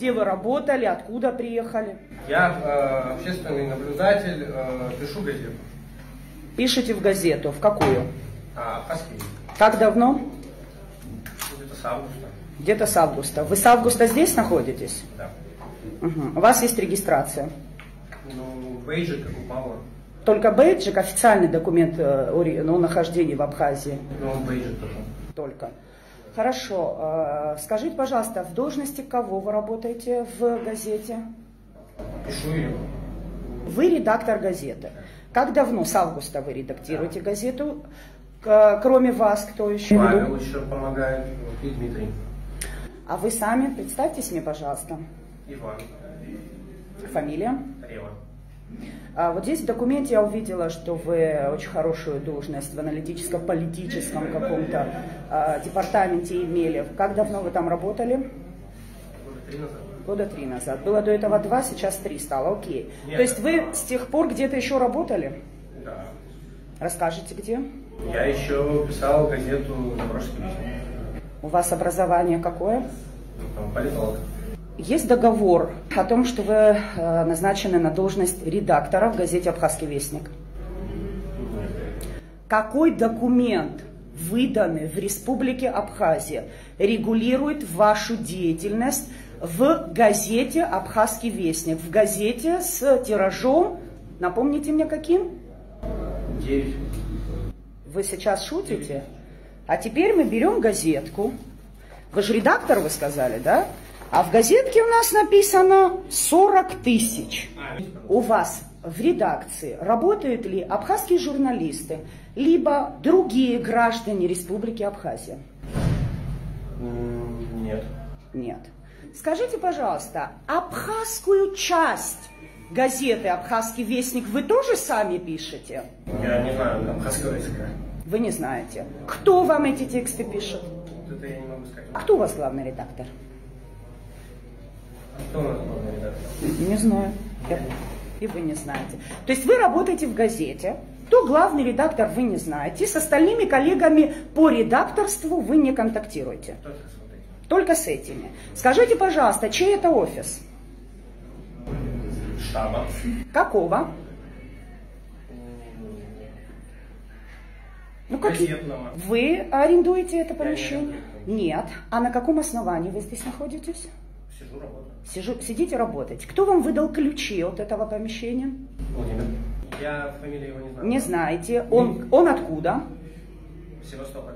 Где вы работали, откуда приехали? Я общественный наблюдатель, пишу газету. Пишете в газету. В какую? Абхазский. Как давно? Где-то с августа. Где-то с августа. Вы с августа здесь находитесь? Да. Угу. У вас есть регистрация? Ну, бейджик, как упало. Только бейджик, официальный документ о нахождении в Абхазии? Ну, бейджик тоже. Только. Хорошо. Скажите, пожалуйста, в должности кого вы работаете в газете? Пишу ее. Вы редактор газеты. Как давно, с августа вы редактируете газету? Кроме вас, кто еще? Павел еще помогает, и Дмитрий. А вы сами, представьтесь мне, пожалуйста. Иван. Фамилия? Рева. Вот здесь в документе я увидела, что вы очень хорошую должность в аналитическом, политическом каком-то департаменте имели. Как давно вы там работали? Года 3 назад. Года 3 назад. Было до этого 2, сейчас 3 стало. Окей. Нет, То есть вы с тех пор где-то еще работали? Да. Расскажите, где? Я еще писал газету «Запорожский вестник». У вас образование какое? Там, политолог. Есть договор о том, что вы назначены на должность редактора в газете «Абхазский вестник». Какой документ, выданный в Республике Абхазия, регулирует вашу деятельность в газете «Абхазский вестник», в газете с тиражом, напомните мне, каким? 9. Вы сейчас шутите? А теперь мы берем газетку. Вы же редактор, вы сказали, да? А в газетке у нас написано 40 тысяч. У вас в редакции работают ли абхазские журналисты, либо другие граждане Республики Абхазия? Нет. Нет. Скажите, пожалуйста, абхазскую часть газеты «Абхазский вестник» вы тоже сами пишете? Я не знаю абхазского языка. Вы не знаете. Кто вам эти тексты пишет? Это я не могу сказать. А кто у вас главный редактор? Кто у нас главный редактор? Не знаю. И вы не знаете. То есть вы работаете в газете, кто главный редактор, вы не знаете. С остальными коллегами по редакторству вы не контактируете. Только с этими. Скажите, пожалуйста, чей это офис? Штаба. Какого? Ну, Газетного. Вы арендуете это помещение? не Нет. А на каком основании вы здесь находитесь? Сижу, работаю. Сидите работать. Кто вам выдал ключи от этого помещения? Владимир. Я фамилию его не знаю. Не знаете. Он откуда? Севастополь.